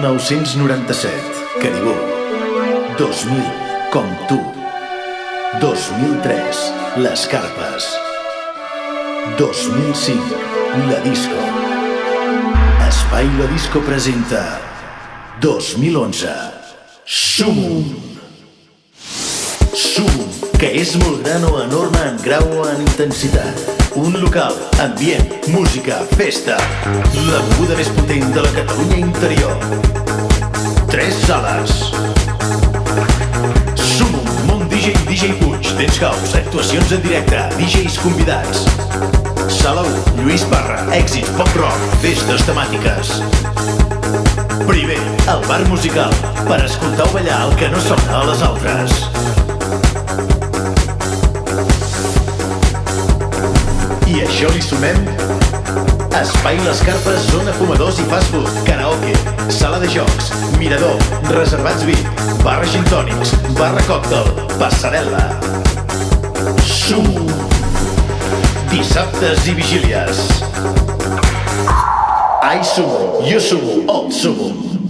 1997, Caribou. 2000, Com tu. 2003, Les Carpes. 2005, La Disco. Espai La Disco presenta 2011, Sumum. Sumum, que és molt gran o enorme en grau o en intensitat. Un local, ambient, música, festa. La beguda més potent de la Catalunya interior. 3 sales. Sumum, Mont DJ, DJ Puig, Dance House, actuacions en directe, DJs convidats. Sala 1, Lluís Parra, èxits, pop rock, festes temàtiques. Primer, el bar musical, per escoltar o ballar el que no sona a les altres. I a això li sumem Espai Les Carpes, zona fumadors i fast food, karaoke, sala de jocs, mirador, reservats VIP, barra gin tònics, barra còctel, passarel·la. Sumum. Dissabtes i vigílies. I Sumum, You Sumum, All Sumum.